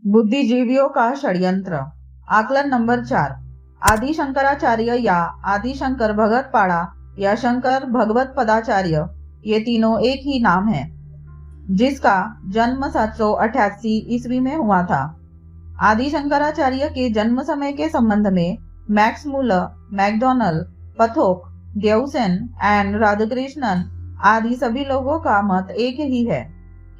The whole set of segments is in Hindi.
बुद्धिजीवियों का षड्यंत्र। आकलन नंबर 4। आदि शंकराचार्य या आदि शंकर भगत पाड़ा या शंकर भगवत पदाचार्य, ये तीनों एक ही नाम है, जिसका जन्म 788 ईस्वी में हुआ था। आदि शंकराचार्य के जन्म समय के संबंध में मैक्स मूलर, मैकडॉनल, पथोक, देवसेन एंड राधाकृष्णन आदि सभी लोगों का मत एक ही है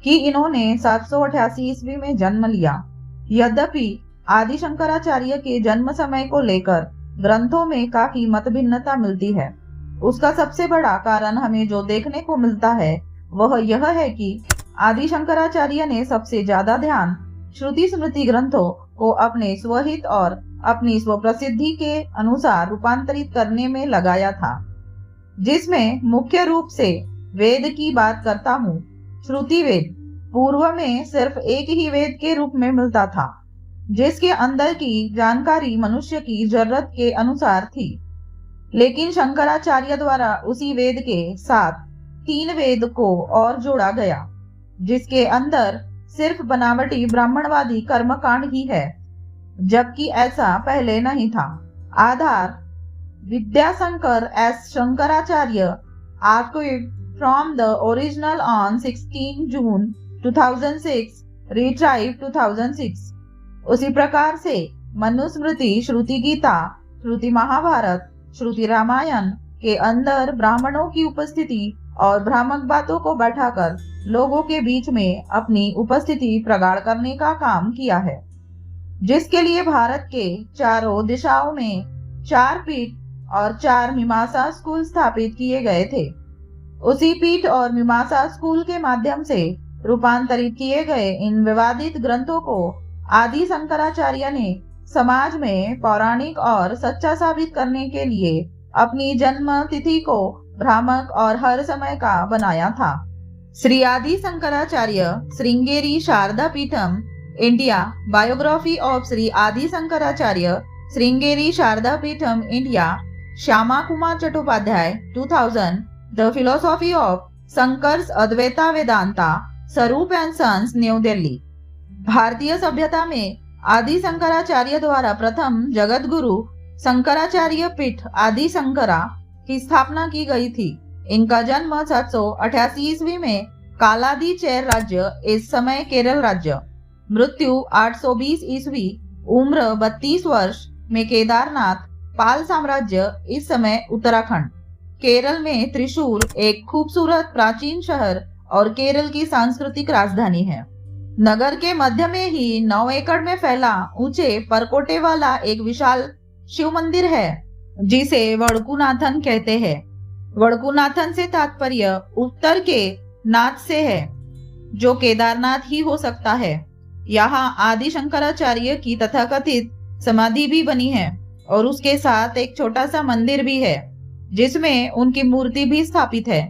कि इन्होंने 788 ईस्वी में जन्म लिया। यद्यपि आदि शंकराचार्य के जन्म समय को लेकर ग्रंथों में काफी मतभिन्नता मिलती है। उसका सबसे बड़ा कारण हमें जो देखने को मिलता है वह यह है कि आदि शंकराचार्य ने सबसे ज्यादा ध्यान श्रुति स्मृति ग्रंथों को अपने स्वहित और अपनी स्वप्रसिद्धि के अनुसार रूपांतरित करने में लगाया था, जिसमें मुख्य रूप से वेद की बात करता हूँ। श्रुति वेद पूर्व में सिर्फ एक ही वेद के रूप में मिलता था, जिसके अंदर की जानकारी मनुष्य की जरूरत के अनुसार थी। लेकिन शंकराचार्य द्वारा उसी वेद के साथ 3 वेद को और जोड़ा गया, जिसके अंदर सिर्फ बनावटी ब्राह्मणवादी कर्मकांड ही है, जबकि ऐसा पहले नहीं था। आधार Vidyashankar S Shankaracharya archive from the original on 16 June 2006, retrieved 2006। उसी प्रकार से मनुस्मृति, श्रुति गीता, श्रुति महाभारत, श्रुति रामायण के अंदर ब्राह्मणों की उपस्थिति और भ्रामक बातों को बैठाकर लोगों के बीच में अपनी उपस्थिति प्रगाढ़ करने का काम किया है, जिसके लिए भारत के चारों दिशाओं में 4 पीठ और 4 मीमांसा स्कूल स्थापित किए गए थे। उसी पीठ और मीमांसा स्कूल के माध्यम से रूपांतरित किए गए इन विवादित ग्रंथों को आदि शंकराचार्य ने समाज में पौराणिक और सच्चा साबित करने के लिए अपनी जन्म तिथि को भ्रामक और हर समय का बनाया था। Shri Adi Shankaracharya Sringeri Sharada Peetham India, biography of Shri Adi Shankaracharya Sringeri Sharada Peetham India, Shyama Kumar Chattopadhyay 2000, the philosophy of Shankar's Advaita Vedanta, Swarup and sons, new Delhi. भारतीय सभ्यता में आदि शंकराचार्य द्वारा प्रथम जगत गुरु शंकराचार्य पीठ आदि शंकरा की स्थापना की गई थी। इनका जन्म 788 ईस्वी में कालादी चेर राज्य, इस समय केरल राज्य, मृत्यु 820 ईस्वी, उम्र 32 वर्ष में केदारनाथ, पाल साम्राज्य, इस समय उत्तराखंड। केरल में त्रिशूर एक खूबसूरत प्राचीन शहर और केरल की सांस्कृतिक राजधानी है। नगर के मध्य में ही 9 एकड़ में फैला ऊंचे परकोटे वाला एक विशाल शिव मंदिर है, जिसे वड़कुनाथन कहते हैं। वड़कुनाथन से तात्पर्य उत्तर के नाथ से है, जो केदारनाथ ही हो सकता है। यहाँ आदि शंकराचार्य की तथाकथित समाधि भी बनी है और उसके साथ एक छोटा सा मंदिर भी है, जिसमें उनकी मूर्ति भी स्थापित है।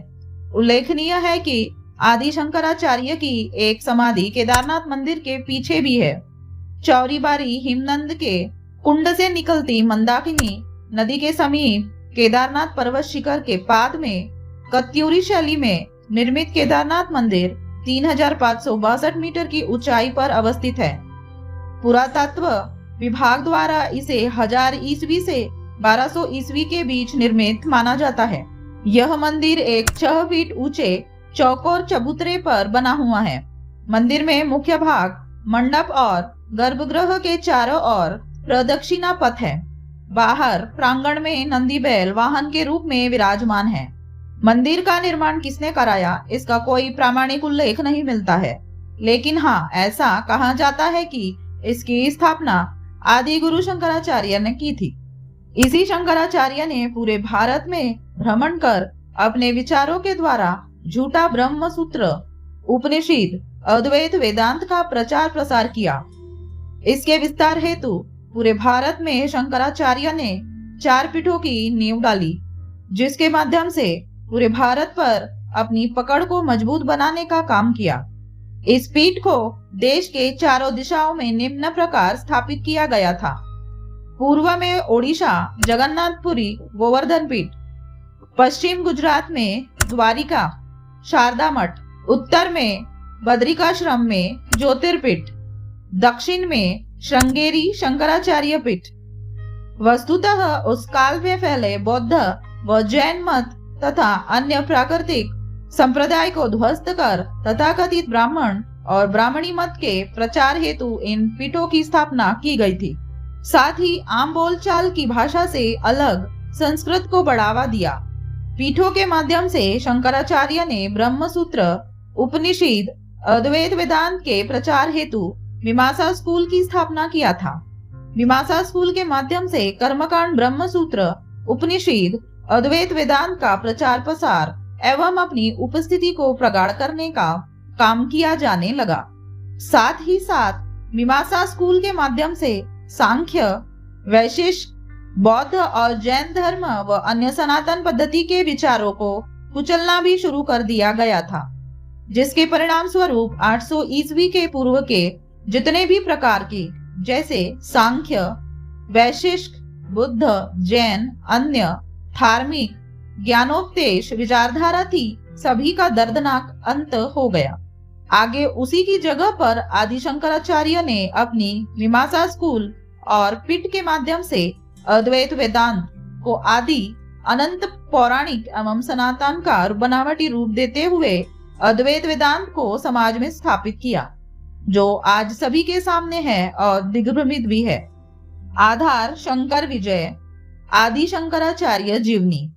उल्लेखनीय है कि आदि शंकराचार्य की एक समाधि केदारनाथ मंदिर के पीछे भी है। चौरीबारी हिमनद के कुंड से निकलती मंदाकिनी नदी के समीप केदारनाथ पर्वत शिखर के पाद में कत्यूरी शैली में निर्मित केदारनाथ मंदिर 3562 मीटर की ऊंचाई पर अवस्थित है। पुरातत्व विभाग द्वारा इसे 1000 ईस्वी से 1200 ईस्वी के बीच निर्मित माना जाता है। यह मंदिर एक 6 फीट ऊंचे चौकोर चबूतरे पर बना हुआ है। मंदिर में मुख्य भाग मंडप और गर्भगृह के चारों ओर प्रदक्षिणा पथ है। बाहर प्रांगण में नंदी बैल वाहन के रूप में विराजमान है। मंदिर का निर्माण किसने कराया, इसका कोई प्रामाणिक उल्लेख नहीं मिलता है, लेकिन हाँ, ऐसा कहा जाता है कि इसकी स्थापना आदि गुरु शंकराचार्य ने की थी। इसी शंकराचार्य ने पूरे भारत में भ्रमण कर अपने विचारों के द्वारा झूठा ब्रह्म सूत्र, उपनिषद, अद्वैत वेदांत का प्रचार प्रसार किया। इसके विस्तार हेतु पूरे भारत में शंकराचार्य ने 4 पीठों की नींव डाली, जिसके माध्यम से पूरे भारत पर अपनी पकड़ को मजबूत बनाने का काम किया। इस पीठ को देश के चारों दिशाओं में निम्न प्रकार स्थापित किया गया था। पूर्व में ओडिशा जगन्नाथपुरी गोवर्धन पीठ, पश्चिम गुजरात में द्वारिका शारदा मठ, उत्तर में बद्रिकाश्रम में ज्योतिर्पीठ, दक्षिण में श्रृंगेरी शंकराचार्य पीठ। वस्तुतः उस काल में फैले बौद्ध व जैन मत तथा अन्य प्राकृतिक संप्रदाय को ध्वस्त कर तथाकथित ब्राह्मण और ब्राह्मणी मत के प्रचार हेतु इन पीठों की स्थापना की गई थी। साथ ही आम बोलचाल की भाषा से अलग संस्कृत को बढ़ावा दिया। पीठों के माध्यम से शंकराचार्य ने ब्रह्म सूत्र, उपनिषद, अद्वैत वेदांत के प्रचार हेतु मीमांसा स्कूल की स्थापना किया था। मीमांसा स्कूल के माध्यम से कर्मकांड, ब्रह्म सूत्र, उपनिषद, अद्वैत वेदांत का प्रचार प्रसार एवं अपनी उपस्थिति को प्रगाढ़ करने का काम किया जाने लगा। साथ ही साथ मीमांसा स्कूल के माध्यम से सांख्य, वैशेषिक, बौद्ध और जैन धर्म व अन्य सनातन पद्धति के विचारों को कुचलना भी शुरू कर दिया गया था, जिसके परिणाम स्वरूप 800 ईस्वी के पूर्व के जितने भी प्रकार की जैसे सांख्य, वैशेषिक, बुद्ध, जैन, अन्य धार्मिक ज्ञानोपदेश विचारधारा थी, सभी का दर्दनाक अंत हो गया। आगे उसी की जगह पर आदि शंकराचार्य ने अपनी मीमांसा स्कूल और पीठ के माध्यम से अद्वैत वेदांत को आदि, अनंत, पौराणिक एवं सनातन का बनावटी रूप देते हुए अद्वैत वेदांत को समाज में स्थापित किया, जो आज सभी के सामने है और दिग्भ्रमित भी है। आधार शंकर विजय, आदि शंकराचार्य जीवनी।